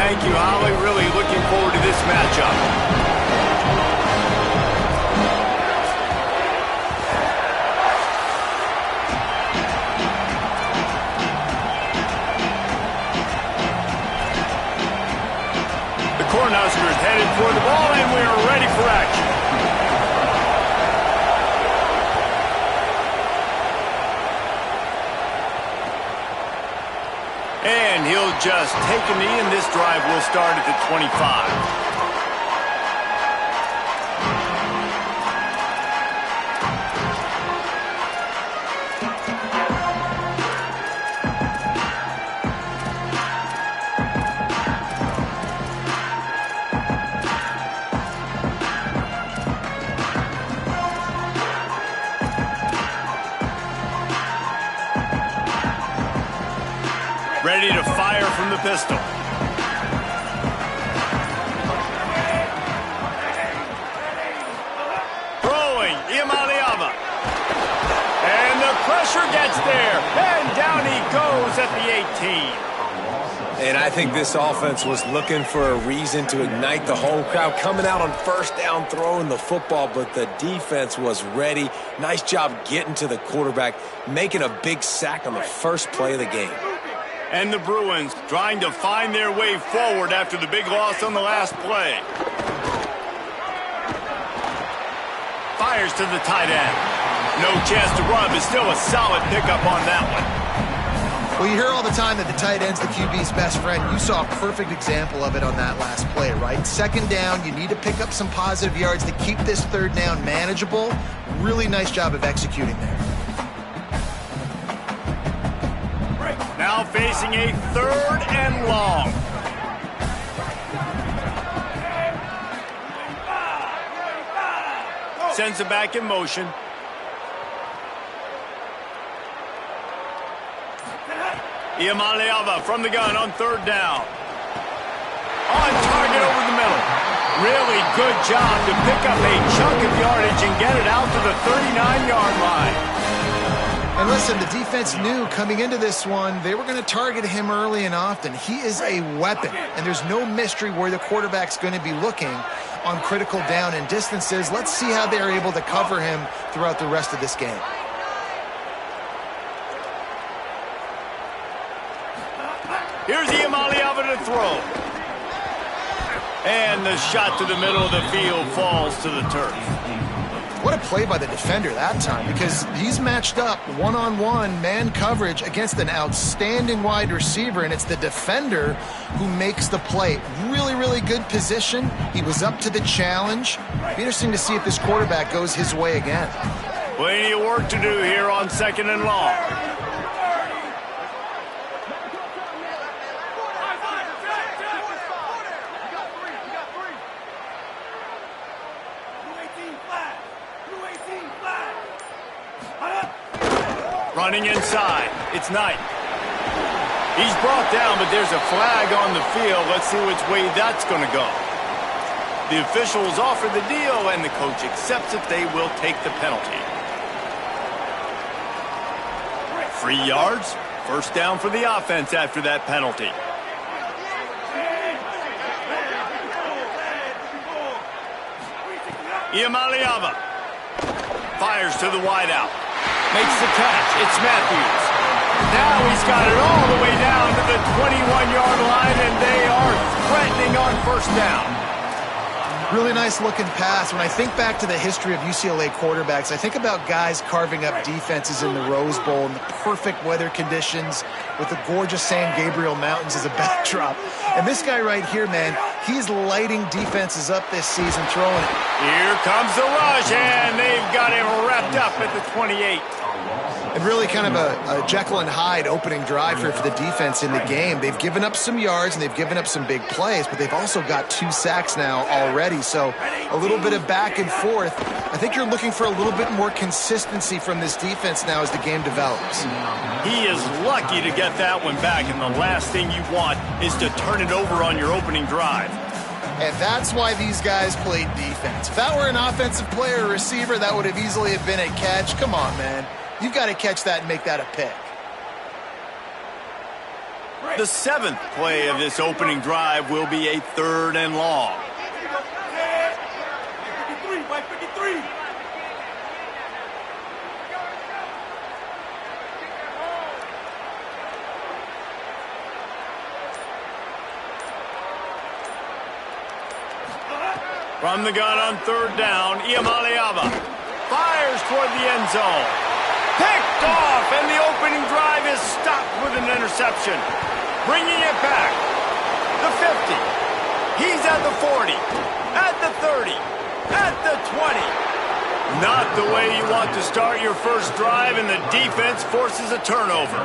Thank you, Holly. Really looking forward to this matchup. The Cornhuskers headed for the ball, and we are ready for action. And he'll just take a knee, and this drive will start at the 25. Ready to fire from the pistol. Throwing, Iamaleava. And the pressure gets there. And down he goes at the 18. And I think this offense was looking for a reason to ignite the home crowd, coming out on first down, throwing the football, but the defense was ready. Nice job getting to the quarterback, making a big sack on the first play of the game. And the Bruins trying to find their way forward after the big loss on the last play. Fires to the tight end. No chance to run, but still a solid pickup on that one. Well, you hear all the time that the tight end's the QB's best friend. You saw a perfect example of it on that last play, right? Second down, you need to pick up some positive yards to keep this third down manageable. Really nice job of executing there. Now facing a third and long. Sends it back in motion. Iamaleava from the gun on third down. On target over the middle. Really good job to pick up a chunk of yardage and get it out to the 39-yard line. And listen, the defense knew coming into this one, they were going to target him early and often. He is a weapon, and there's no mystery where the quarterback's going to be looking on critical down and distances. Let's see how they're able to cover him throughout the rest of this game. Here's Iamaleava to throw. And the shot to the middle of the field falls to the turf. What a play by the defender that time, because he's matched up one-on-one man coverage against an outstanding wide receiver, and it's the defender who makes the play. Really, really good position. He was up to the challenge. Be interesting to see if this quarterback goes his way again. Plenty of work to do here on second and long. Running inside. It's Knight. He's brought down, but there's a flag on the field. Let's see which way that's going to go. The officials offer the deal, and the coach accepts it. They will take the penalty. 3 yards. First down for the offense after that penalty. Iamaleava fires to the wideout. Makes the catch. It's Matthews. Now he's got it all the way down to the 21-yard line, and they are threatening on first down. Really nice looking pass. When I think back to the history of UCLA quarterbacks, I think about guys carving up defenses in the Rose Bowl in the perfect weather conditions with the gorgeous San Gabriel Mountains as a backdrop. And this guy right here, man, he's lighting defenses up this season, throwing it. Here comes the rush, and they've got him wrapped up at the 28. And really kind of a Jekyll and Hyde opening drive here for the defense in the game. They've given up some yards and they've given up some big plays, but they've also got 2 sacks now already. So a little bit of back and forth. I think you're looking for a little bit more consistency from this defense now as the game develops. He is lucky to get that one back, and the last thing you want is to turn it over on your opening drive. And that's why these guys played defense. If that were an offensive player or receiver, that would have easily have been a catch. Come on, man. You've got to catch that and make that a pick. The 7th play of this opening drive will be a 3rd and long. From the gun on 3rd down, Iamaleava fires toward the end zone. Picked off, and the opening drive is stopped with an interception. Bringing it back. The 50. He's at the 40. At the 30. At the 20. Not the way you want to start your first drive, and the defense forces a turnover.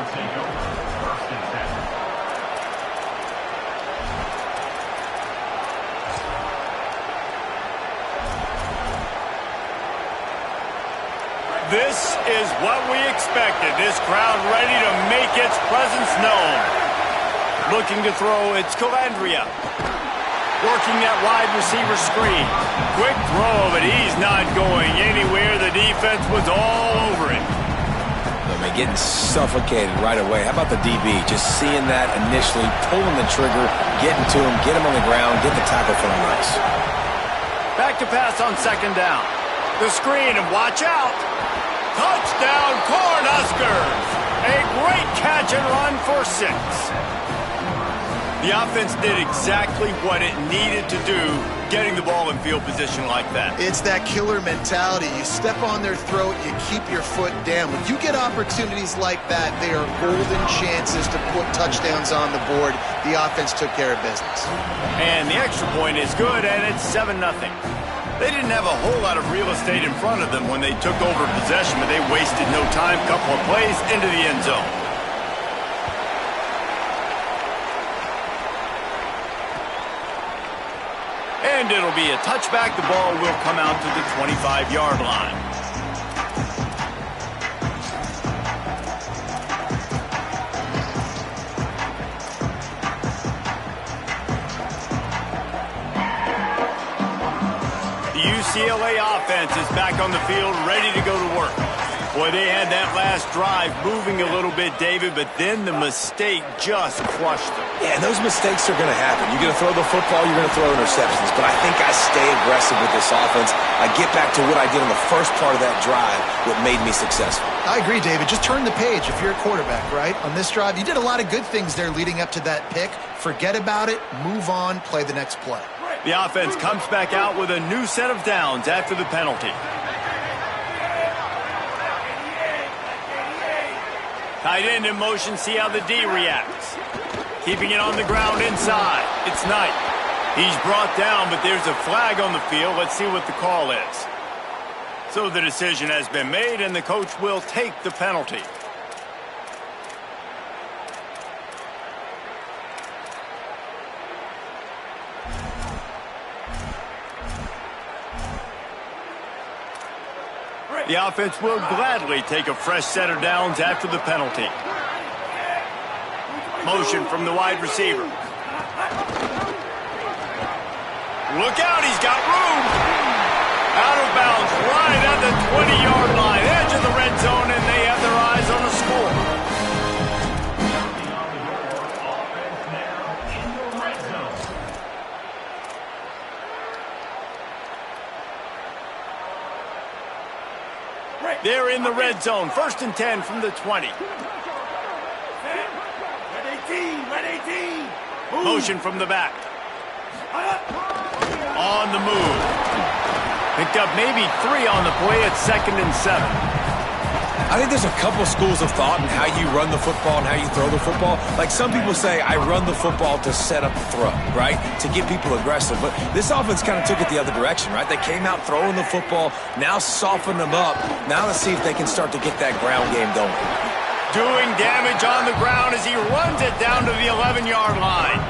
This is what we expected. This crowd ready to make its presence known. Looking to throw, it's Calandria. Working that wide receiver screen. Quick throw, but he's not going anywhere. The defense was all over it. I mean, getting suffocated right away. How about the DB? Just seeing that initially, pulling the trigger, getting to him, get him on the ground, get the tackle for him nice. Back to pass on 2nd down. The screen, and watch out. Touchdown, Cornhuskers! A great catch and run for 6. The offense did exactly what it needed to do, getting the ball in field position like that. It's that killer mentality. You step on their throat, you keep your foot down. When you get opportunities like that, they are golden chances to put touchdowns on the board. The offense took care of business. And the extra point is good, and it's 7-0. They didn't have a whole lot of real estate in front of them when they took over possession, but they wasted no time. Couple of plays into the end zone. And it'll be a touchback. The ball will come out to the 25-yard line. UCLA offense is back on the field, ready to go to work. Boy, they had that last drive moving a little bit, David, but then the mistake just crushed them. Yeah, and those mistakes are going to happen. You're going to throw the football, you're going to throw interceptions, but I think I stay aggressive with this offense. I get back to what I did in the first part of that drive, what made me successful. I agree, David. Just turn the page if you're a quarterback, right? On this drive, you did a lot of good things there leading up to that pick. Forget about it, move on, play the next play. The offense comes back out with a new set of downs after the penalty. Tight end in motion, see how the D reacts. Keeping it on the ground inside. It's Knight. He's brought down, but there's a flag on the field. Let's see what the call is. So the decision has been made, and the coach will take the penalty. The offense will gladly take a fresh set of downs after the penalty. Motion from the wide receiver. Look out, he's got room. Out of bounds, right at the 20-yard line, edge of the red zone, and they have their eyes on the score. They're in the red zone. 1st and 10 from the 20. Motion from the back. On the move. Picked up maybe 3 on the play at 2nd and 7. I think there's a couple schools of thought in how you run the football and how you throw the football. Like some people say, I run the football to set up the throw, right? To get people aggressive. But this offense kind of took it the other direction, right? They came out throwing the football, now soften them up. Now let's see if they can start to get that ground game going. Doing damage on the ground as he runs it down to the 11-yard line.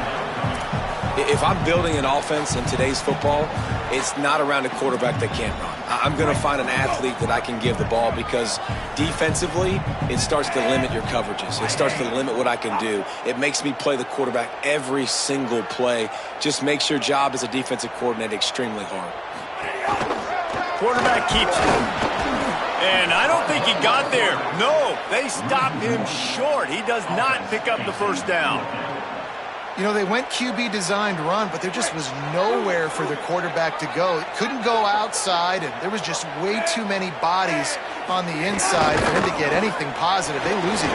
If I'm building an offense in today's football, it's not around a quarterback that can't run. I'm going to find an athlete that I can give the ball because defensively, it starts to limit your coverages. It starts to limit what I can do. It makes me play the quarterback every single play. Just makes your job as a defensive coordinator extremely hard. Quarterback keeps it. And I don't think he got there. No, they stopped him short. He does not pick up the first down. You know, they went QB designed run, but there just was nowhere for their quarterback to go. It couldn't go outside, and there was just way too many bodies on the inside for him to get anything positive. They lose it.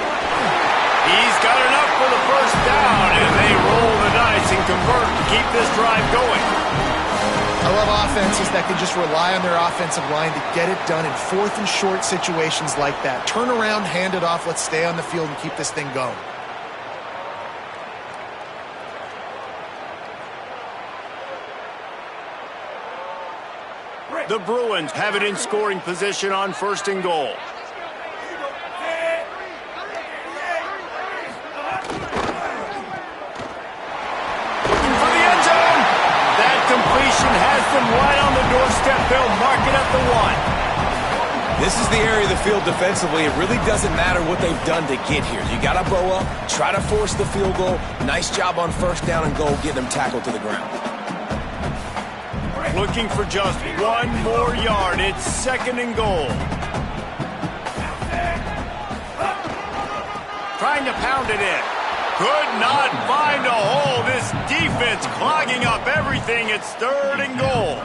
He's got enough for the first down, and they roll the dice and convert to keep this drive going. I love offenses that can just rely on their offensive line to get it done in fourth and short situations like that. Turn around, hand it off, let's stay on the field and keep this thing going. The Bruins have it in scoring position on first and goal. Looking for the end zone. That completion has them right on the doorstep. They'll mark it at the 1. This is the area of the field defensively. It really doesn't matter what they've done to get here. You got to bow up, try to force the field goal. Nice job on first down and goal, getting them tackled to the ground. Looking for just 1 more yard. It's second and goal. Trying to pound it in. Could not find a hole. This defense clogging up everything. It's third and goal.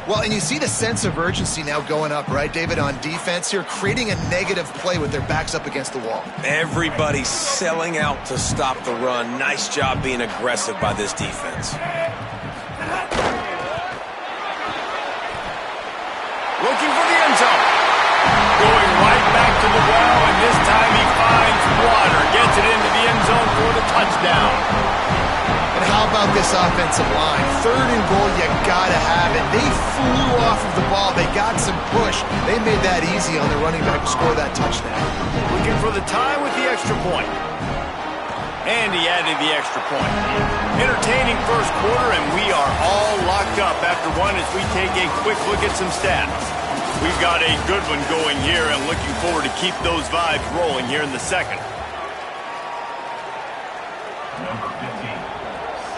Well, and you see the sense of urgency now going up, right, David, on defense here, creating a negative play with their backs up against the wall. Everybody's selling out to stop the run. Nice job being aggressive by this defense. Looking for the end zone. Going right back to the well, and this time he finds water. Gets it into the end zone for the touchdown. And how about this offensive line? Third and goal, you gotta have it. They flew off of the ball. They got some push. They made that easy on the running back to score that touchdown. Looking for the tie with the extra point. And he added the extra point. Entertaining first quarter, and we are all locked up after one as we take a quick look at some stats. We've got a good one going here, and looking forward to keep those vibes rolling here in the second. Number 15,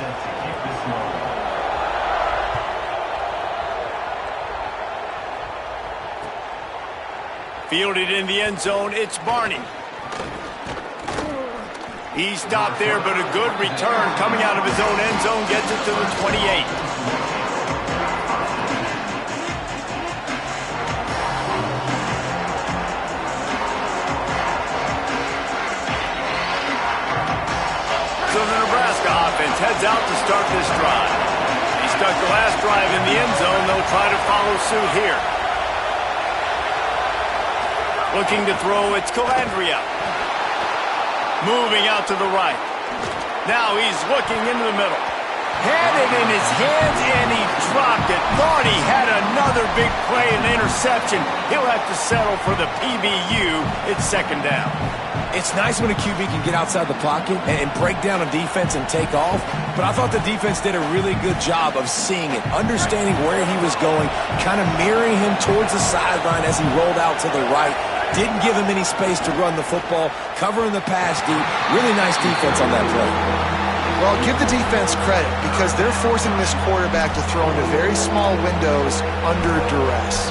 set to keep this rolling. Fielded in the end zone, it's Barney. He stopped there, but a good return coming out of his own end zone gets it to the 28. So the Nebraska offense heads out to start this drive. He stuck the last drive in the end zone. They'll try to follow suit here. Looking to throw, it's Calandria. Moving out to the right. Now he's looking into the middle. Had it in his hands, and he dropped it. Thought he had another big play and interception. He'll have to settle for the PBU. It's second down. It's nice when a QB can get outside the pocket and break down a defense and take off, but I thought the defense did a really good job of seeing it, understanding where he was going, kind of mirroring him towards the sideline as he rolled out to the right. Didn't give him any space to run the football, covering the pass deep. Really nice defense on that play. Well, give the defense credit because they're forcing this quarterback to throw into very small windows under duress.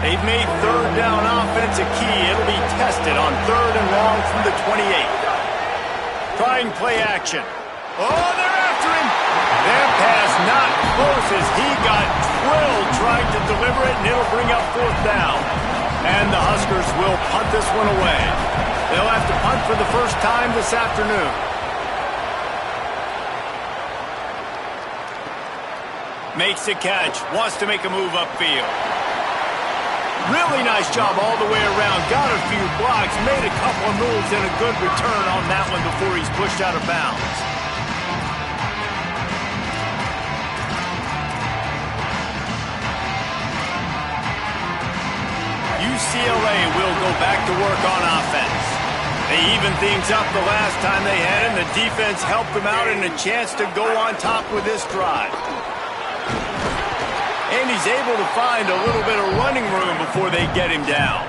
They've made third down offense a key. It'll be tested on third and long from the 28. Trying play action. Oh, they're after him. That pass not close as he got drilled trying to deliver it, and it'll bring up fourth down. And the Huskers will punt this one away. They'll have to punt for the first time this afternoon. Makes the catch. Wants to make a move upfield. Really nice job all the way around. Got a few blocks, made a couple of moves, and a good return on that one before he's pushed out of bounds. UCLA will go back to work on offense. They evened things up the last time they had him. The defense helped them out and a chance to go on top with this drive. And he's able to find a little bit of running room before they get him down.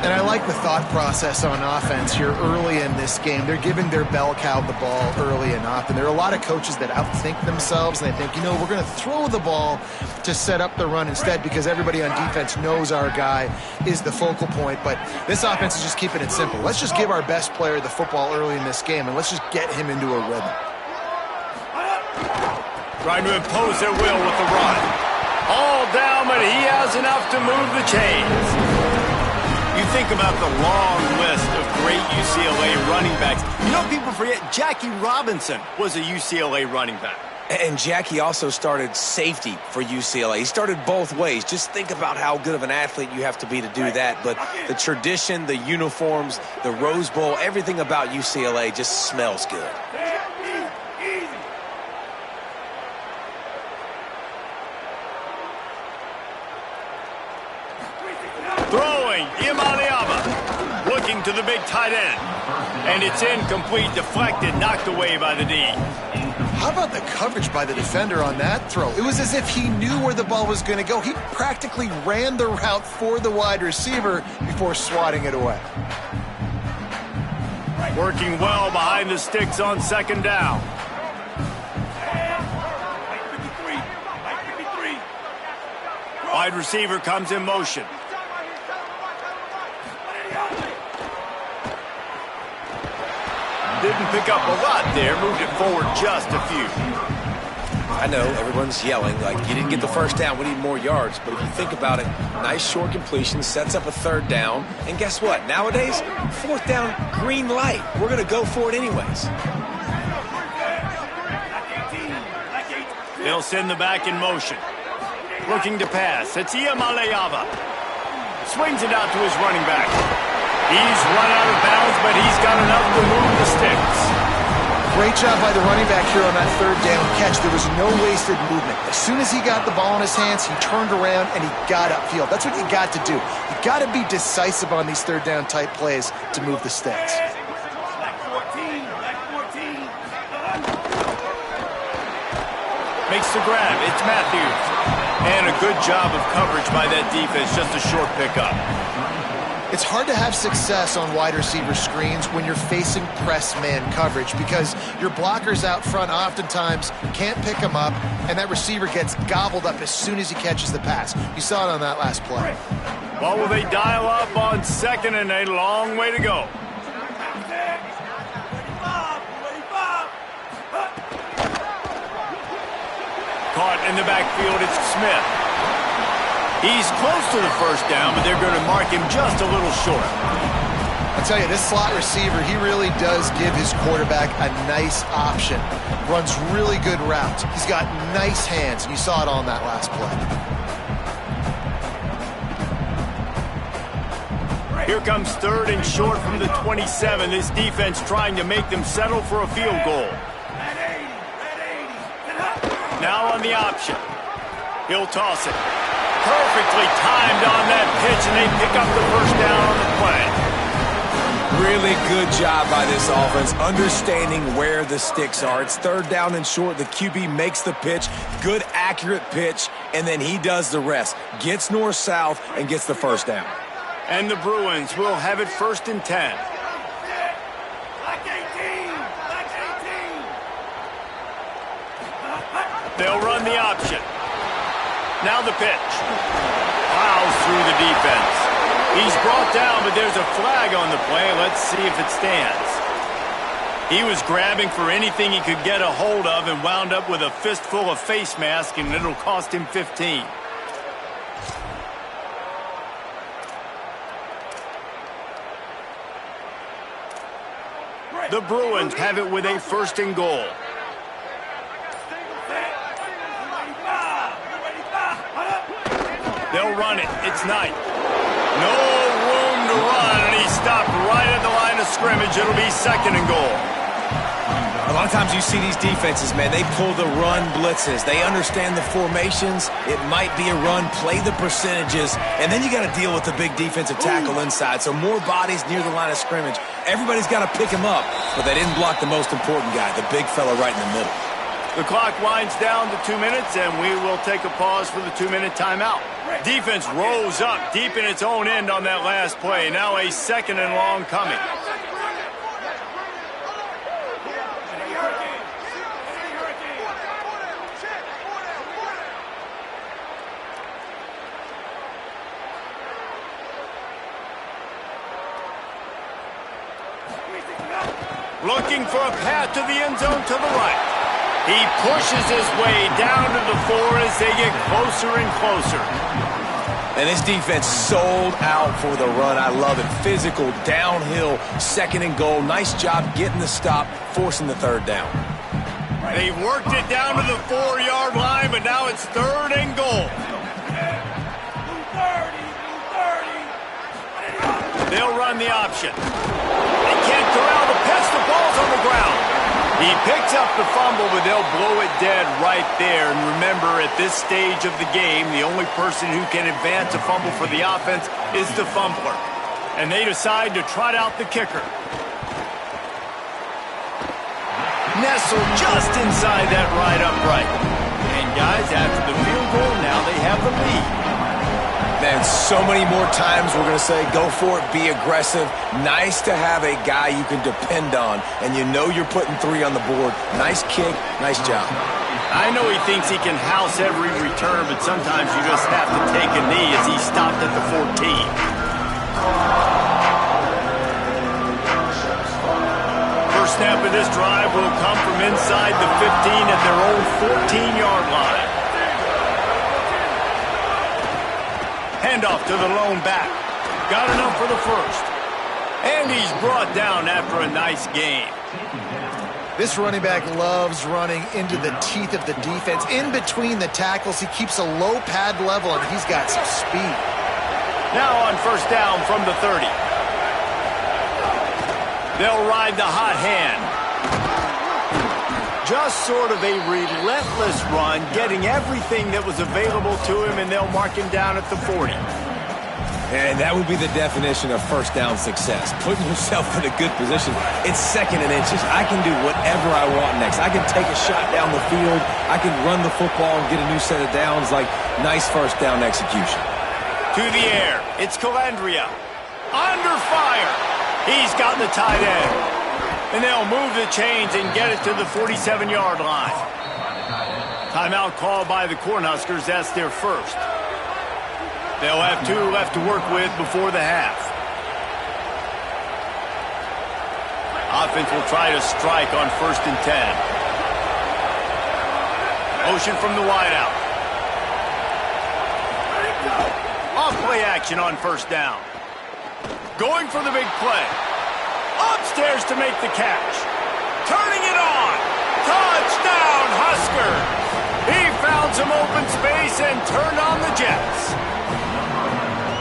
And I like the thought process on offense here early in this game. They're giving their bell cow the ball early enough. And there are a lot of coaches that outthink themselves. And they think, you know, we're going to throw the ball to set up the run instead because everybody on defense knows our guy is the focal point. But this offense is just keeping it simple. Let's just give our best player the football early in this game, and let's just get him into a rhythm. Trying to impose their will with the run. All down, but he has enough to move the chains. You think about the long list of great UCLA running backs. You know, people forget Jackie Robinson was a UCLA running back. And Jackie also started safety for UCLA. He started both ways. Just think about how good of an athlete you have to be to do that. But the tradition, the uniforms, the Rose Bowl, everything about UCLA just smells good. Throwing, Imaliava, looking to the big tight end. And it's incomplete, deflected, knocked away by the D. How about the coverage by the defender on that throw? It was as if he knew where the ball was going to go. He practically ran the route for the wide receiver before swatting it away. Working well behind the sticks on second down. Wide receiver comes in motion. Didn't pick up a lot there, moved it forward just a few. I know, everyone's yelling, like, you didn't get the first down, we need more yards. But if you think about it, nice short completion, sets up a third down. And guess what? Nowadays, fourth down, green light. We're going to go for it anyways. They'll send the back in motion. Looking to pass. It's Imaliava. Swings it out to his running back. He's run out of bounds, but he's got enough to move the sticks. Great job by the running back here on that third down catch. There was no wasted movement. As soon as he got the ball in his hands, he turned around and he got upfield. That's what you got to do. You got to be decisive on these third down type plays to move the sticks. Makes the grab. It's Matthews. And a good job of coverage by that defense. Just a short pickup. It's hard to have success on wide receiver screens when you're facing press man coverage because your blockers out front oftentimes can't pick them up, and that receiver gets gobbled up as soon as he catches the pass. You saw it on that last play. Well, will they dial up on second and a long way to go? Caught in the backfield, it's Smith. He's close to the first down, but they're going to mark him just a little short. I'll tell you, this slot receiver, he really does give his quarterback a nice option. Runs really good routes. He's got nice hands, and you saw it on that last play. Here comes third and short from the 27. This defense trying to make them settle for a field goal. Now on the option. He'll toss it. Perfectly timed on that pitch, and they pick up the first down on the play. Really good job by this offense, understanding where the sticks are. It's third down and short. The QB makes the pitch, good, accurate pitch, and then he does the rest. Gets north-south and gets the first down. And the Bruins will have it first and 10. They'll run the option. Now the pitch. Plows through the defense. He's brought down, but there's a flag on the play. Let's see if it stands. He was grabbing for anything he could get a hold of and wound up with a fistful of face mask, and it'll cost him 15. The Bruins have it with a first and goal. They'll run it. It's Knight. No room to run, and he stopped right at the line of scrimmage. It'll be second and goal. A lot of times you see these defenses, man, they pull the run blitzes. They understand the formations. It might be a run, play the percentages, and then you got to deal with the big defensive tackle inside. So more bodies near the line of scrimmage. Everybody's got to pick him up, but they didn't block the most important guy, the big fella right in the middle. The clock winds down to 2 minutes, and we will take a pause for the 2-minute timeout. Defense rose up deep in its own end on that last play. Now a 2nd and long coming. Looking for a path to the end zone to the right. He pushes his way down to the 4 as they get closer and closer. And this defense sold out for the run. I love it. Physical, downhill, 2nd and goal. Nice job getting the stop, forcing the 3rd down. They worked it down to the 4-yard line, but now it's 3rd and goal. They'll run the option. They can't corral the pass. The ball's on the ground. He picks up the fumble, but they'll blow it dead right there. And remember, at this stage of the game, the only person who can advance a fumble for the offense is the fumbler. And they decide to trot out the kicker. Nestled just inside that right upright. And guys, after the field goal, now they have the lead. Man, so many more times we're going to say, go for it, be aggressive. Nice to have a guy you can depend on, and you know you're putting 3 on the board. Nice kick, nice job. I know he thinks he can house every return, but sometimes you just have to take a knee as he stopped at the 14. First snap of this drive will come from inside the 15 at their own 14-yard line. Handoff to the lone back. Got enough for the first. And he's brought down after a nice game. This running back loves running into the teeth of the defense. In between the tackles, he keeps a low pad level, and he's got some speed. Now on first down from the 30. They'll ride the hot hand. Just sort of a relentless run, getting everything that was available to him, and they'll mark him down at the 40. And that would be the definition of first down success. Putting yourself in a good position. It's 2nd and inches. I can do whatever I want next. I can take a shot down the field. I can run the football and get a new set of downs. Like, nice first down execution. To the air. It's Calandria. Under fire. He's got the tight end. And they'll move the chains and get it to the 47-yard line. Timeout called by the Cornhuskers. That's their first. They'll have 2 left to work with before the half. Offense will try to strike on 1st and 10. Motion from the wideout. Off-play action on first down. Going for the big play. Upstairs to make the catch. Turning it on. Touchdown, Huskers. He found some open space and turned on the Jets.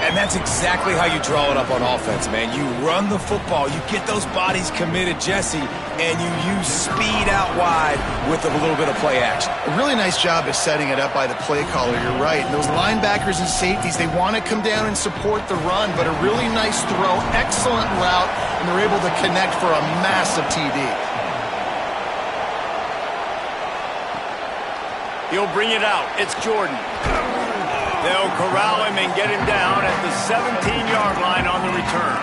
And that's exactly how you draw it up on offense, man. You run the football, you get those bodies committed, Jesse, and you use speed out wide with a little bit of play action. A really nice job of setting it up by the play caller, you're right. And those linebackers and safeties, they want to come down and support the run, but a really nice throw, excellent route, and they're able to connect for a massive TD. He'll bring it out. It's Jordan. They'll corral him and get him down at the 17-yard line on the return.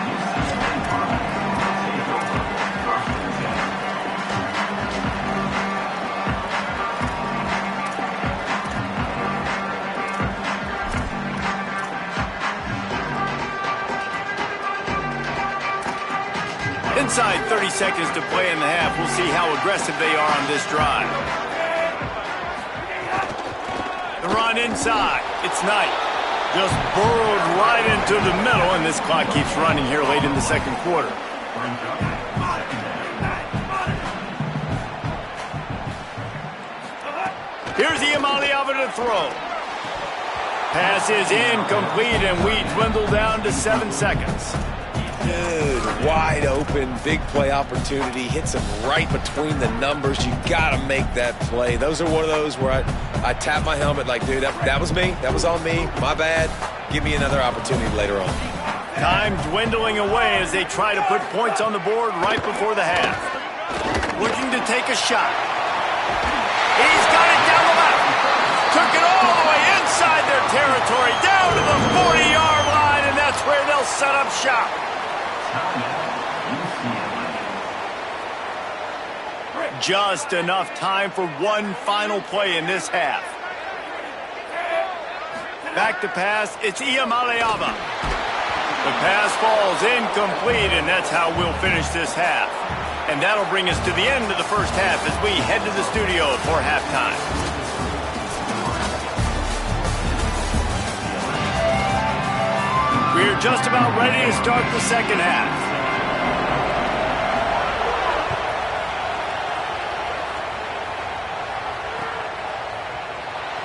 Inside 30 seconds to play in the half. We'll see how aggressive they are on this drive. The run inside. It's Knight. Just burrowed right into the middle, and this clock keeps running here late in the 2nd quarter. Here's Iamaleava to throw. Pass is incomplete, and we dwindle down to 7 seconds. Dude, wide open, big play opportunity. Hits him right between the numbers. You got to make that play. Those are one of those where I tap my helmet like, dude, that was me. That was on me. My bad. Give me another opportunity later on. Time dwindling away as they try to put points on the board right before the half. Looking to take a shot. He's got it down the left. Took it all the way inside their territory, down to the 40-yard line, and that's where they'll set up shop. Just enough time for one final play in this half. Back to pass, it's Iamaleava. The pass falls incomplete, and that's how we'll finish this half. And that'll bring us to the end of the first half as we head to the studio for halftime. We're just about ready to start the second half.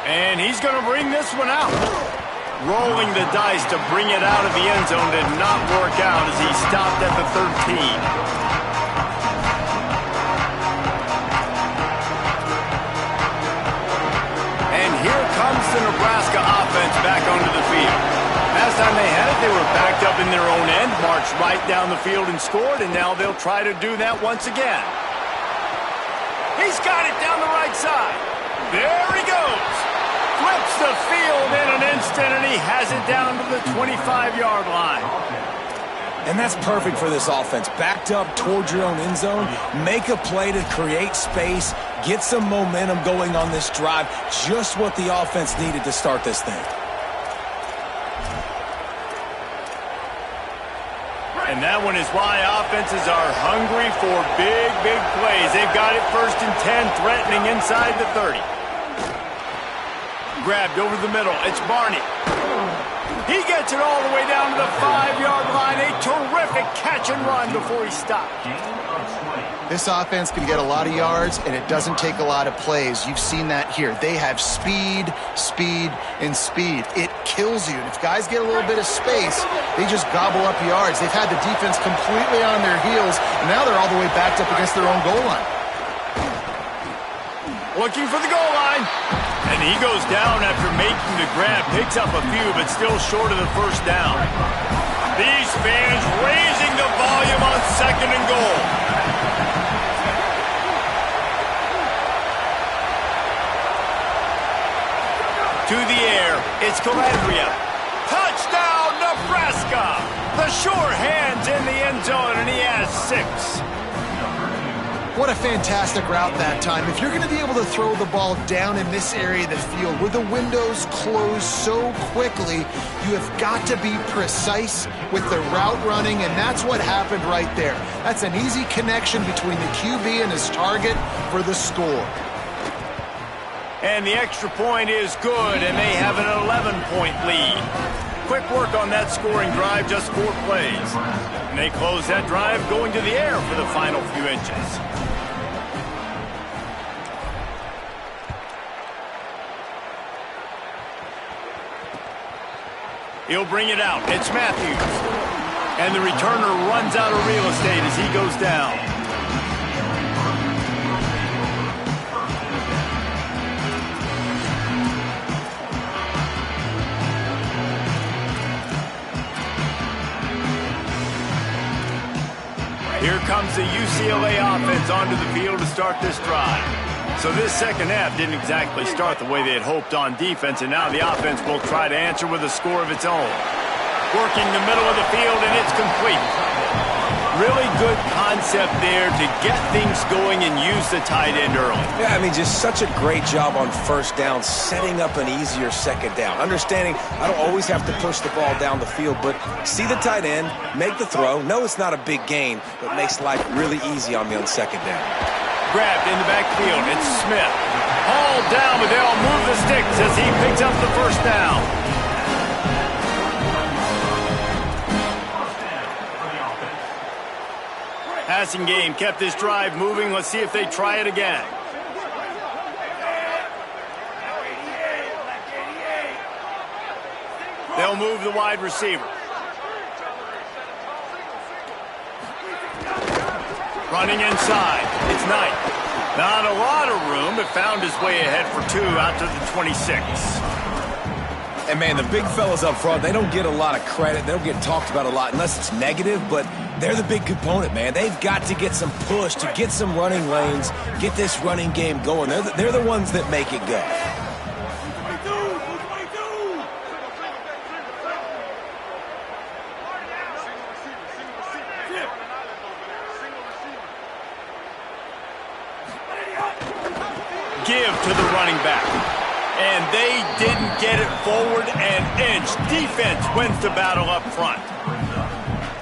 And he's going to bring this one out. Rolling the dice to bring it out of the end zone did not work out as he stopped at the 13. And here comes the Nebraska offense back onto the field. Last time they had it, they were backed up in their own end, marched right down the field and scored, and now they'll try to do that once again. He's got it down the right side. There he goes. Flips the field in an instant, and he has it down to the 25-yard line. And that's perfect for this offense. Backed up towards your own end zone, make a play to create space, get some momentum going on this drive. Just what the offense needed to start this thing. And that one is why offenses are hungry for big, big plays. They've got it 1st and 10, threatening inside the 30. Grabbed over the middle. It's Barney. He gets it all the way down to the 5-yard line. A terrific catch and run before he stopped. This offense can get a lot of yards, and it doesn't take a lot of plays. You've seen that here. They have speed, speed, and speed. It kills you. And if guys get a little bit of space, they just gobble up yards. They've had the defense completely on their heels, and now they're all the way backed up against their own goal line. Looking for the goal line. And he goes down after making the grab. Picks up a few, but still short of the first down. These fans raising the volume on 2nd and goal. To the air, it's Calabria. Touchdown, Nebraska! The sure hand's in the end zone, and he has 6. What a fantastic route that time. If you're going to be able to throw the ball down in this area of the field where the windows close so quickly, you have got to be precise with the route running, and that's what happened right there. That's an easy connection between the QB and his target for the score. And the extra point is good, and they have an 11-point lead. Quick work on that scoring drive, just 4 plays. And they close that drive going to the air for the final few inches. He'll bring it out. It's Matthews. And the returner runs out of real estate as he goes down. Here comes the UCLA offense onto the field to start this drive. So this second half didn't exactly start the way they had hoped on defense, and now the offense will try to answer with a score of its own. Working the middle of the field, and it's complete. Really good concept there to get things going and use the tight end early. Yeah, I mean, just such a great job on first down, setting up an easier second down. Understanding I don't always have to push the ball down the field, but see the tight end, make the throw. No, it's not a big gain, but makes life really easy on me on second down. Grabbed in the backfield. It's Smith. Hauled down, but they'll move the sticks as he picks up the first down. Passing game kept this drive moving. Let's see if they try it again. They'll move the wide receiver. Running inside. It's Knight. Not a lot of room, but found his way ahead for 2 out to the 26. And, man, the big fellas up front, they don't get a lot of credit. They don't get talked about a lot unless it's negative, but they're the big component, man. They've got to get some push, to get some running lanes, get this running game going. They're the ones that make it go. Give to the running back. And they didn't get it forward an inch. Defense wins the battle up front.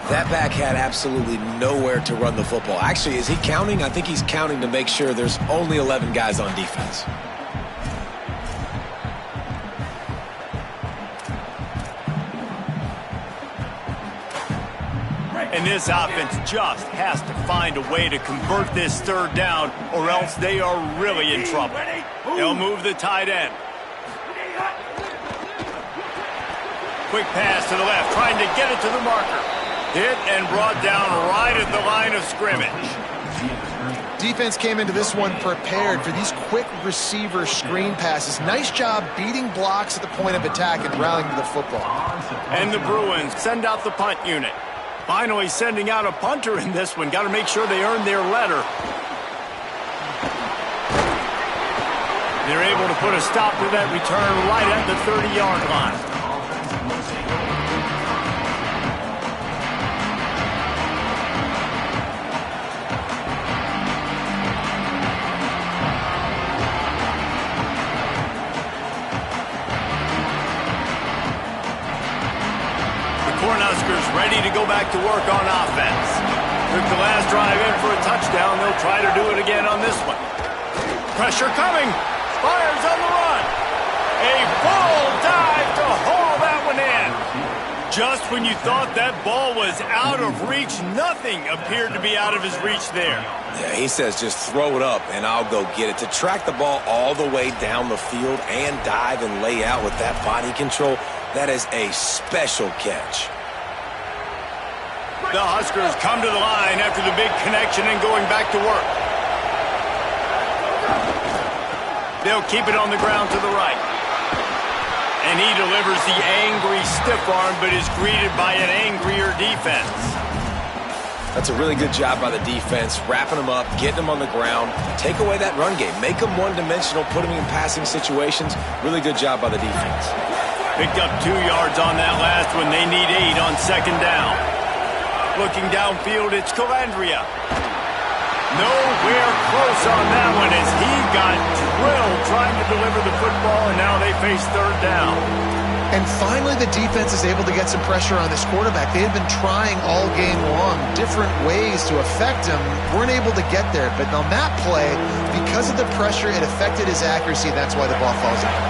That back had absolutely nowhere to run the football. Actually, is he counting? I think he's counting to make sure there's only 11 guys on defense. And this offense just has to find a way to convert this third down, or else they are really in trouble. They'll move the tight end. Quick pass to the left, trying to get it to the marker. Hit and brought down right at the line of scrimmage. Defense came into this one prepared for these quick receiver screen passes. Nice job beating blocks at the point of attack and rallying to the football. And the Bruins send out the punt unit. Finally sending out a punter in this one. Got to make sure they earn their letter. They're able to put a stop to that return right at the 30-yard line. Cornhuskers ready to go back to work on offense. Took the last drive in for a touchdown. They'll try to do it again on this one. Pressure coming. Fires on the run. A full dive to haul that one in. Just when you thought that ball was out of reach, nothing appeared to be out of his reach there. Yeah, he says just throw it up and I'll go get it. To track the ball all the way down the field and dive and lay out with that body control, that is a special catch. The Huskers come to the line after the big connection and going back to work. They'll keep it on the ground to the right. And he delivers the angry stiff arm, but is greeted by an angrier defense. That's a really good job by the defense, wrapping them up, getting them on the ground, take away that run game, make them one-dimensional, put them in passing situations. Really good job by the defense. Picked up 2 yards on that last one. They need 8 on second down. Looking downfield, it's Calandria. Nowhere close on that one as he got drilled trying to deliver the football, and now they face third down. And finally, the defense is able to get some pressure on this quarterback. They had been trying all game long different ways to affect him. Weren't able to get there. But on that play, because of the pressure, it affected his accuracy. That's why the ball falls out.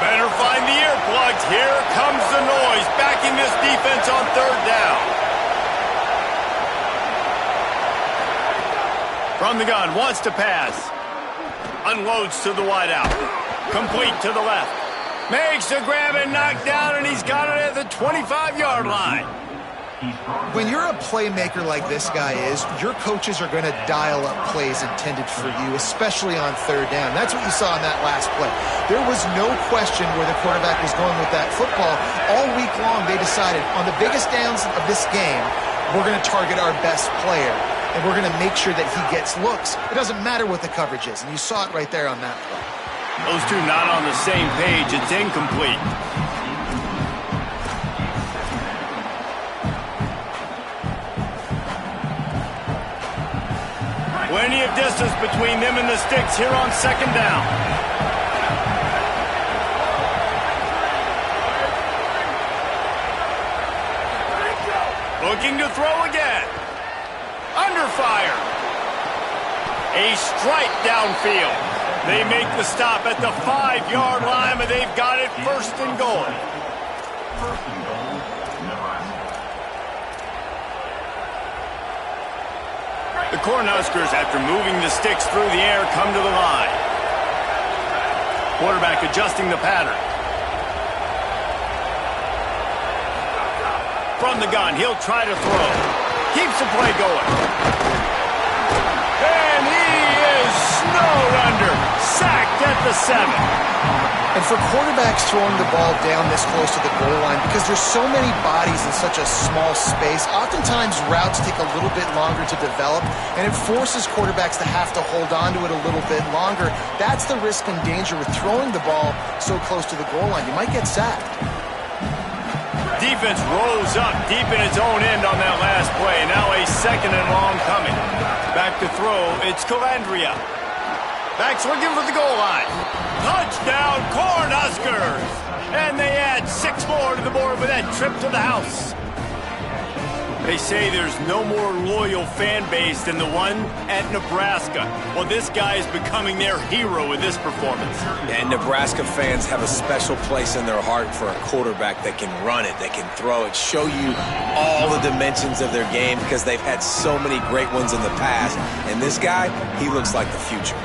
Better find the earplugs. Here comes the noise, backing this defense on third down. From the gun, wants to pass. Unloads to the wideout. Complete to the left. Makes the grab and knock down, and he's got it at the 25-yard line. When you're a playmaker like this guy is, your coaches are going to dial up plays intended for you, especially on third down. That's what you saw in that last play. There was no question where the quarterback was going with that football. All week long, they decided on the biggest downs of this game, we're going to target our best player, and we're going to make sure that he gets looks. It doesn't matter what the coverage is, and you saw it right there on that play. Those two not on the same page. It's incomplete. Plenty of distance between them and the sticks here on second down. Looking to throw again. Under fire. A strike downfield. They make the stop at the 5-yard line, but they've got it first and goal. First and goal, Nebraska. The Cornhuskers, after moving the sticks through the air, come to the line. Quarterback adjusting the pattern. From the gun, he'll try to throw. Keeps the play going. And he is snowed under. Sacked at the 7. And for quarterbacks throwing the ball down this close to the goal line, because there's so many bodies in such a small space, oftentimes routes take a little bit longer to develop, and it forces quarterbacks to have to hold on to it a little bit longer. That's the risk and danger with throwing the ball so close to the goal line. You might get sacked. Defense rose up deep in its own end on that last play. Now a second and long coming. Back to throw, it's Calandria. Back's looking for the goal line. Touchdown, Cornhuskers! And they add 6 more to the board with that trip to the house. They say there's no more loyal fan base than the one at Nebraska. Well, this guy is becoming their hero with this performance. And Nebraska fans have a special place in their heart for a quarterback that can run it, that can throw it, show you all the dimensions of their game because they've had so many great ones in the past. And this guy, he looks like the future.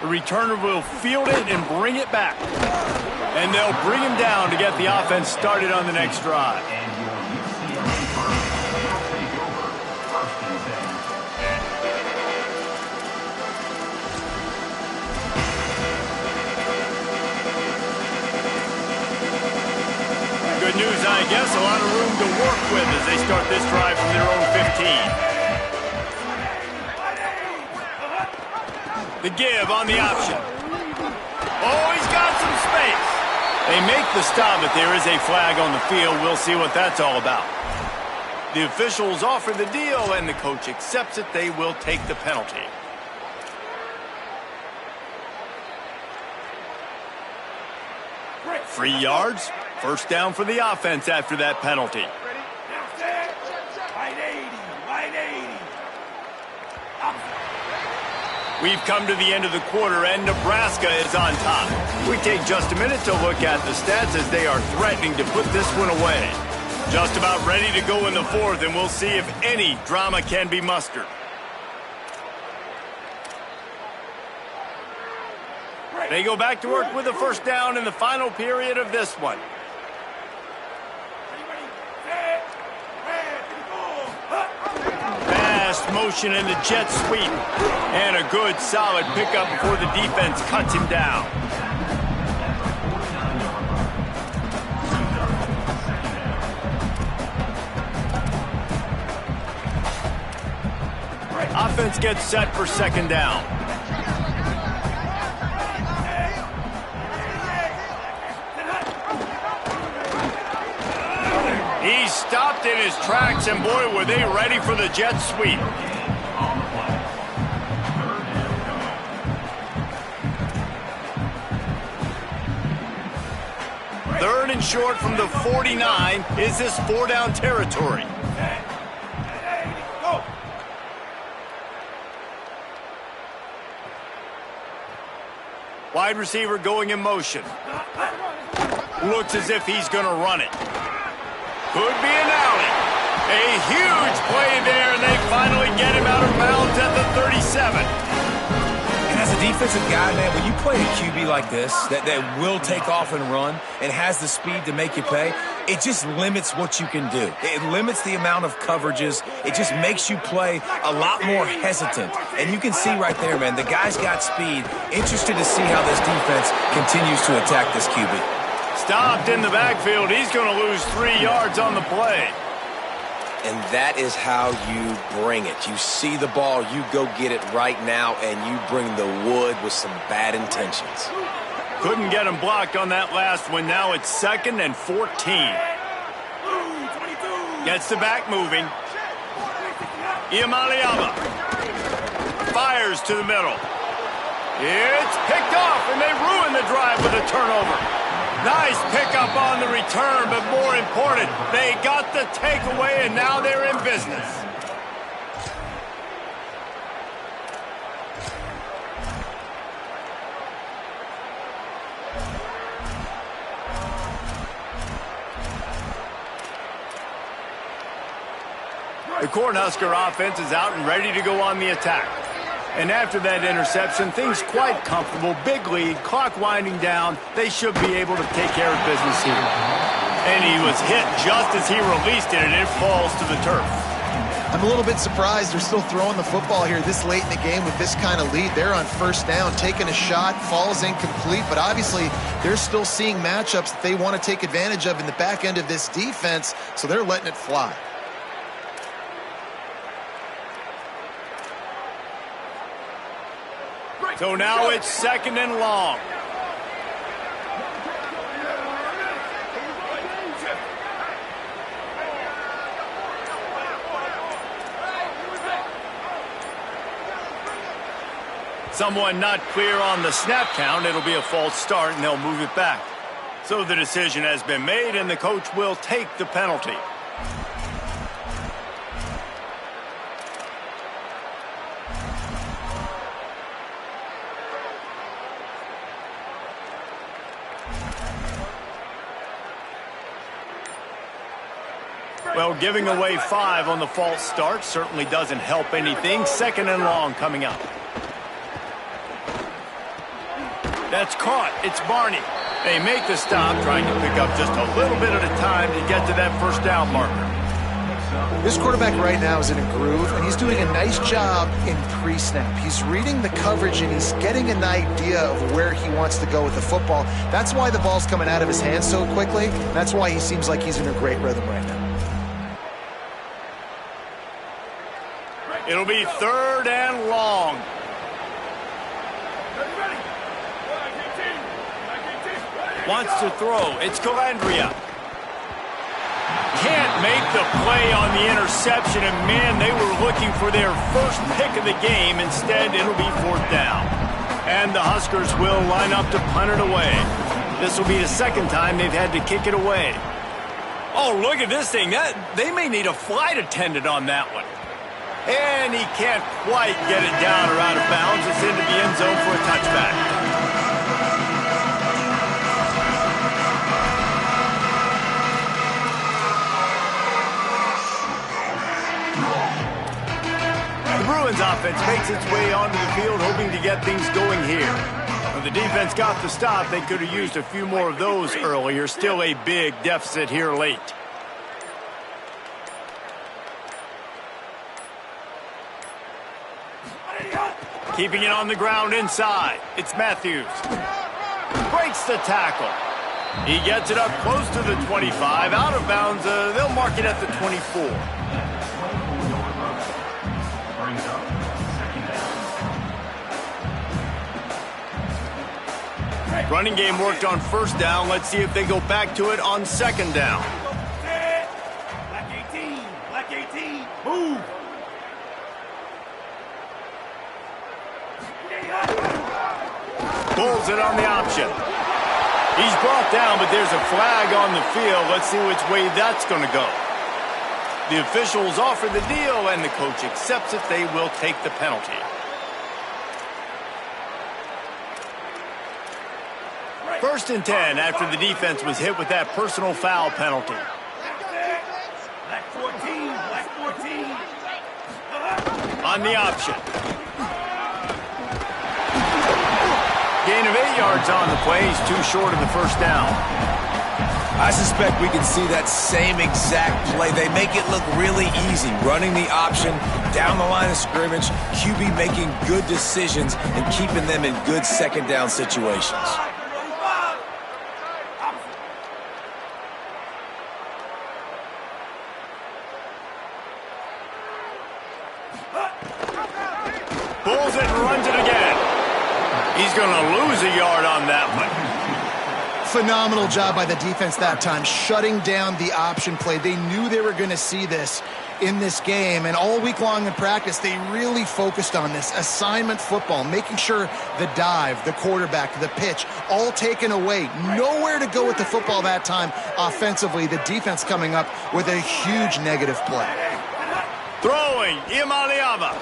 The returner will field it and bring it back. And they'll bring him down to get the offense started on the next drive. Good news, I guess. A lot of room to work with as they start this drive from their own 15. The give on the option. Oh, he's got some space. They make the stop, but there is a flag on the field. We'll see what that's all about. The officials offer the deal, and the coach accepts it. They will take the penalty. Free yards. First down for the offense after that penalty. We've come to the end of the quarter, and Nebraska is on top. We take just a minute to look at the stats as they are threatening to put this one away. Just about ready to go in the fourth, and we'll see if any drama can be mustered. They go back to work with a first down in the final period of this one. Motion in the jet sweep, and a good solid pickup before the defense cuts him down. Offense gets set for second down. He stopped in his tracks, and boy, were they ready for the jet sweep. Third and short from the 49. Is this 4-down territory? Wide receiver going in motion. Looks as if he's going to run it. Could be an alley. A huge play there, and they finally get him out of bounds at the 37. And as a defensive guy, man, when you play a QB like this, that will take off and run and has the speed to make you pay, it just limits what you can do. It limits the amount of coverages. It just makes you play a lot more hesitant. And you can see right there, man, the guy's got speed. Interested to see how this defense continues to attack this QB. Stopped in the backfield. He's going to lose 3 yards on the play. And that is how you bring it. You see the ball, you go get it right now, and you bring the wood with some bad intentions. Couldn't get him blocked on that last one. Now it's 2nd and 14. Gets the back moving. Iamaleava fires to the middle. It's picked off, and they ruin the drive with a turnover. Nice pickup on the return, but more important, they got the takeaway, and now they're in business. The Cornhusker offense is out and ready to go on the attack. And after that interception, things quite comfortable. Big lead, clock winding down. They should be able to take care of business here. And he was hit just as he released it, and it falls to the turf. I'm a little bit surprised they're still throwing the football here this late in the game with this kind of lead. They're on first down, taking a shot, falls incomplete, but obviously they're still seeing matchups that they want to take advantage of in the back end of this defense, so they're letting it fly. So now it's 2nd and long. Someone not clear on the snap count. It'll be a false start, and they'll move it back. So the decision has been made, and the coach will take the penalty. Well, giving away 5 on the false start certainly doesn't help anything. 2nd and long coming up. That's caught. It's Barney. They make the stop, trying to pick up just a little bit at a time to get to that first down marker. This quarterback right now is in a groove, and he's doing a nice job in pre-snap. He's reading the coverage, and he's getting an idea of where he wants to go with the football. That's why the ball's coming out of his hands so quickly. That's why he seems like he's in a great rhythm right now. It'll be 3rd and long. Wants to throw. It's Calandria. Can't make the play on the interception, and man, they were looking for their first pick of the game. Instead, it'll be 4th down. And the Huskers will line up to punt it away. This will be the 2nd time they've had to kick it away. Oh, look at this thing. They may need a flight attendant on that one. And he can't quite get it down or out of bounds. It's into the end zone for a touchback. The Bruins offense makes its way onto the field, hoping to get things going here. When the defense got the stop, they could have used a few more of those earlier. Still a big deficit here late. Keeping it on the ground inside. It's Matthews. Breaks the tackle. He gets it up close to the 25. Out of bounds, they'll mark it at the 24. Running game worked on first down. Let's see if they go back to it on 2nd down. Black 18, black 18, move. Pulls it on the option. He's brought down, but there's a flag on the field. Let's see which way that's going to go. The officials offer the deal, and the coach accepts it. They will take the penalty. First and 10 after the defense was hit with that personal foul penalty. Black 14, black 14. On the option. Gain of 8 yards on the play. He's too short of the first down. I suspect we can see that same exact play. They make it look really easy, running the option down the line of scrimmage, QB making good decisions and keeping them in good 2nd down situations. Pulls it and runs it again. He's going to lose a yard on that one. Phenomenal job by the defense that time, shutting down the option play. They knew they were going to see this in this game, and all week long in practice, they really focused on this assignment football, making sure the dive, the quarterback, the pitch, all taken away. Nowhere to go with the football that time offensively. The defense coming up with a huge negative play. Throwing, Imaliava.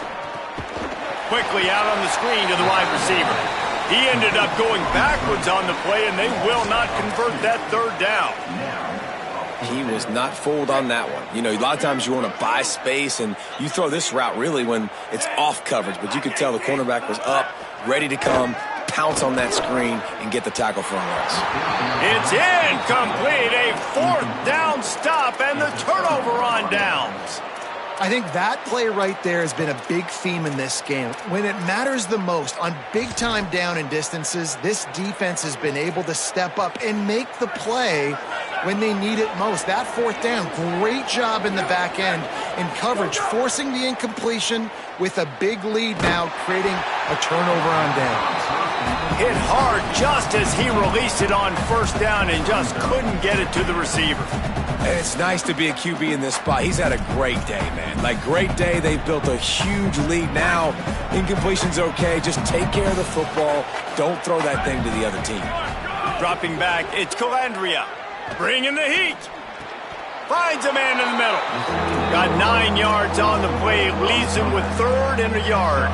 Quickly out on the screen to the wide receiver. He ended up going backwards on the play, and they will not convert that 3rd down. He was not fooled on that one. You know, a lot of times you want to buy space, and you throw this route really when it's off coverage. But you could tell the cornerback was up, ready to come, pounce on that screen, and get the tackle for him. It's incomplete. A 4th down stop, and the turnover on downs. I think that play right there has been a big theme in this game. When it matters the most, on big-time down and distances, this defense has been able to step up and make the play when they need it most. That fourth down, great job in the back end in coverage, forcing the incompletion with a big lead now, creating a turnover on downs. Hit hard just as he released it on first down and just couldn't get it to the receiver. It's nice to be a QB in this spot. He's had a great day, man. Like, great day. They've built a huge lead now. Incompletion's okay. Just take care of the football. Don't throw that thing to the other team. Dropping back, it's Calandria. Bringing the heat. Finds a man in the middle. Got 9 yards on the play. Leaves him with 3rd and a yard.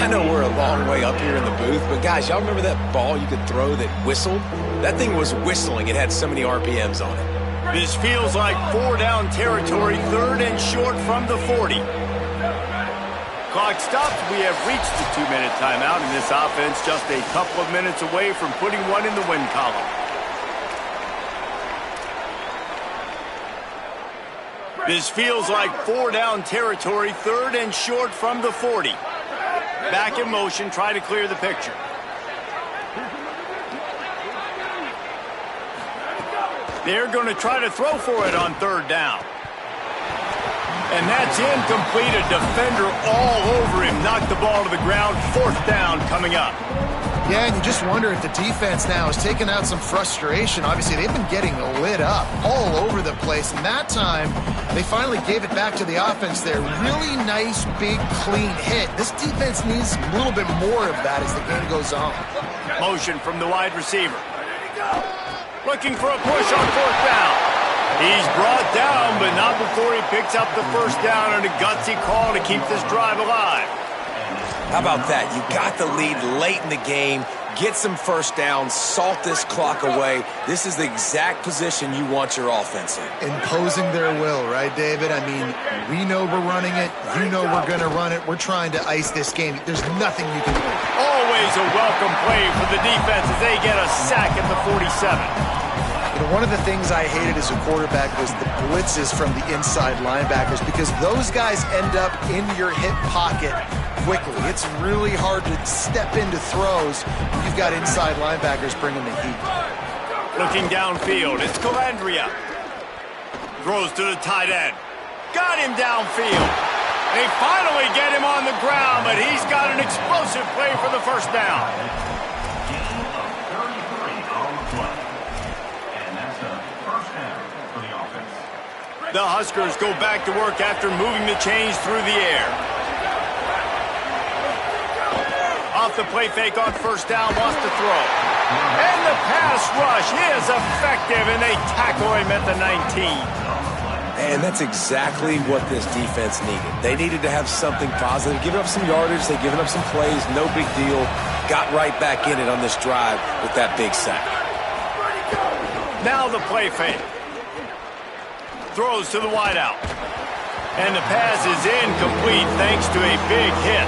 I know we're a long way up here in the booth, but guys, y'all remember that ball you could throw that whistled? That thing was whistling. It had so many RPMs on it. This feels like 4-down territory, 3rd and short from the 40. Clock stops. We have reached the 2-minute timeout, and this offense just a couple of minutes away from putting one in the win column. This feels like 4-down territory, 3rd and short from the 40. Back in motion, try to clear the picture. They're going to try to throw for it on 3rd down. And that's incomplete. A defender all over him. Knocked the ball to the ground. 4th down coming up. Yeah, and you just wonder if the defense now has taken out some frustration. Obviously, they've been getting lit up all over the place. And that time, they finally gave it back to the offense there. Really nice, big, clean hit. This defense needs a little bit more of that as the game goes on. Motion from the wide receiver. Looking for a push on 4th down. He's brought down, but not before he picks up the 1st down and a gutsy call to keep this drive alive. How about that? You got the lead late in the game. Get some 1st downs. Salt this clock away. This is the exact position you want your offense in. Imposing their will, right, David? I mean, we know we're running it. You know we're going to run it. We're trying to ice this game. There's nothing you can do. Always a welcome play for the defense as they get a sack at the 47. You know, one of the things I hated as a quarterback was the blitzes from the inside linebackers because those guys end up in your hip pocket quickly. It's really hard to step into throws when you've got inside linebackers bringing the heat. Looking downfield, it's Calandria. Throws to the tight end. Got him downfield. They finally get him on the ground, but he's got an explosive play for the 1st down. Gain of 33 on the play. And that's a 1st down for the offense. The Huskers go back to work after moving the chains through the air. Off the play fake on 1st down, wants to throw. And the pass rush is effective, and they tackle him at the 19. And that's exactly what this defense needed. They needed to have something positive. Giving up some yardage, they've given up some plays, no big deal. Got right back in it on this drive with that big sack. Now the play fake. Throws to the wideout. And the pass is incomplete thanks to a big hit.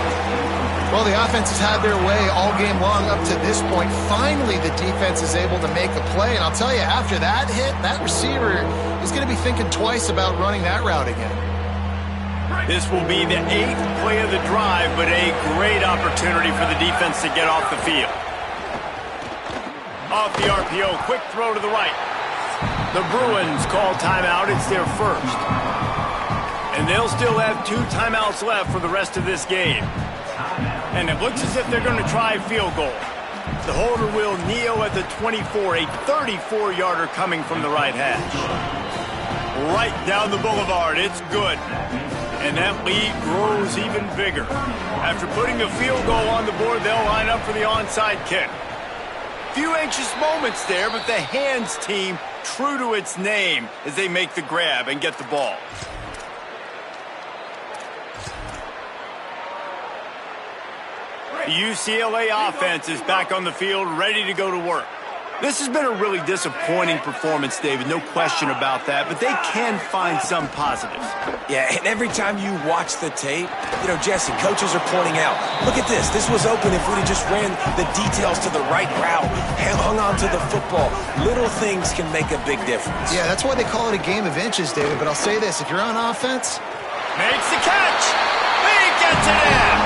Well, the offense has had their way all game long up to this point. Finally, the defense is able to make a play. And I'll tell you, after that hit, that receiver is going to be thinking twice about running that route again. This will be the 8th play of the drive, but a great opportunity for the defense to get off the field. Off the RPO, quick throw to the right. The Bruins call timeout. It's their 1st. And they'll still have 2 timeouts left for the rest of this game. And it looks as if they're going to try a field goal. The holder will kneel at the 24, a 34-yarder coming from the right hash. Right down the boulevard, it's good. And that lead grows even bigger. After putting a field goal on the board, they'll line up for the onside kick. Few anxious moments there, but the hands team true to its name as they make the grab and get the ball. The UCLA offense is back on the field, ready to go to work. This has been a really disappointing performance, David, no question about that, but they can find some positives. Yeah, and every time you watch the tape, you know, Jesse, coaches are pointing out, look at this. This was open if we'd have just ran the details to the right route, hung on to the football. Little things can make a big difference. Yeah, that's why they call it a game of inches, David, but I'll say this. If you're on offense, Makes the catch. He gets it in.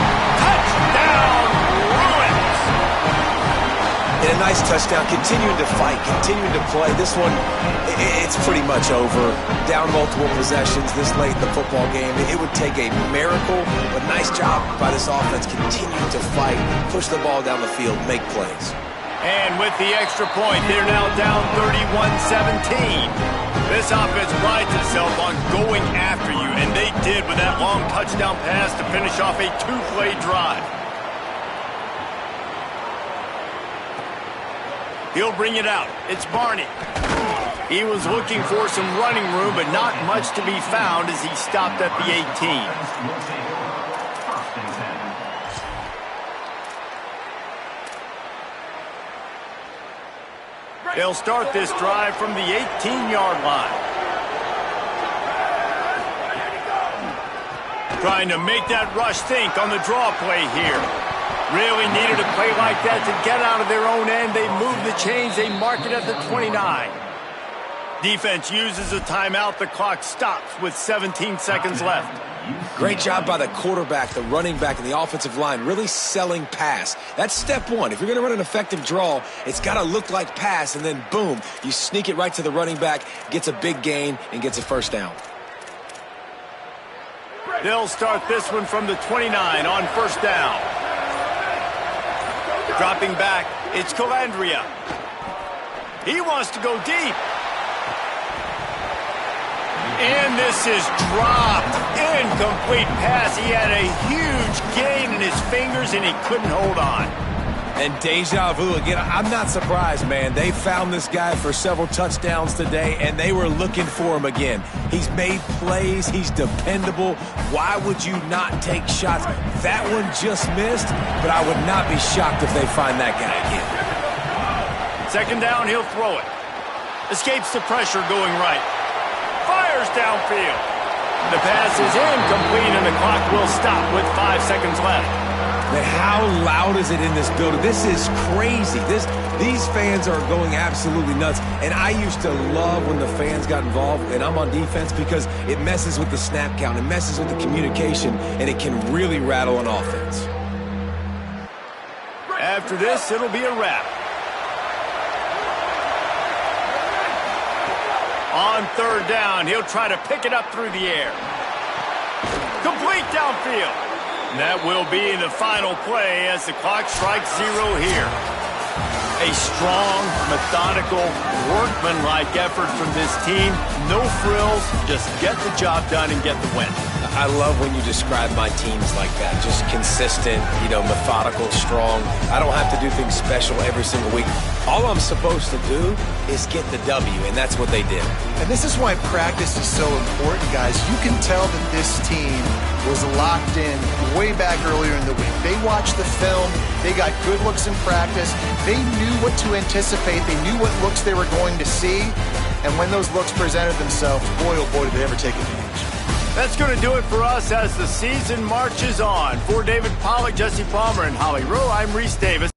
Touchdown, Bruins. And a nice touchdown, continuing to fight, continuing to play. This one, it's pretty much over. Down multiple possessions this late in the football game. It would take a miracle, but nice job by this offense continuing to fight, push the ball down the field, make plays. And with the extra point, they're now down 31-17. This offense prides itself on going after you, and they did with that long touchdown pass to finish off a two-play drive. He'll bring it out. It's Barney. He was looking for some running room, but not much to be found as he stopped at the 18. They'll start this drive from the 18-yard line. Trying to make that rush think on the draw play here. Really needed a play like that to get out of their own end. They move the chains. They mark it at the 29. Defense uses a timeout. The clock stops with 17 seconds left. Great job by the quarterback, the running back, and the offensive line, really selling pass. That's step one. If you're going to run an effective draw, it's got to look like pass, and then boom, you sneak it right to the running back, gets a big gain, and gets a first down. They'll start this one from the 29 on first down. Dropping back, it's Calandria. He wants to go deep. And this is dropped. Incomplete pass. He had a huge gain in his fingers, and he couldn't hold on. And deja vu again. I'm not surprised, man. They found this guy for several touchdowns today, and they were looking for him again. He's made plays. He's dependable. Why would you not take shots? That one just missed, but I would not be shocked if they find that guy again. Second down, he'll throw it. Escapes the pressure going right. Fires downfield. The pass is incomplete, and the clock will stop with 5 seconds left. Man, how loud is it in this building? This is crazy. These fans are going absolutely nuts. And I used to love when the fans got involved, and I'm on defense, because it messes with the snap count, it messes with the communication, and it can really rattle an offense. After this, it'll be a wrap. On third down, he'll try to pick it up through the air. Complete downfield. And that will be the final play as the clock strikes 0 here. A strong, methodical, workmanlike effort from this team. No frills, just get the job done and get the win. I love when you describe my teams like that. Just consistent, methodical, strong. I don't have to do things special every single week. All I'm supposed to do is get the W, and that's what they did. And this is why practice is so important, guys. You can tell that this team was locked in way back earlier in the week. They watched the film. They got good looks in practice. They knew what to anticipate. They knew what looks they were going to see. And when those looks presented themselves, boy, oh boy, did they ever take advantage. That's going to do it for us as the season marches on. For David Pollack, Jesse Palmer, and Holly Rowe, I'm Reese Davis.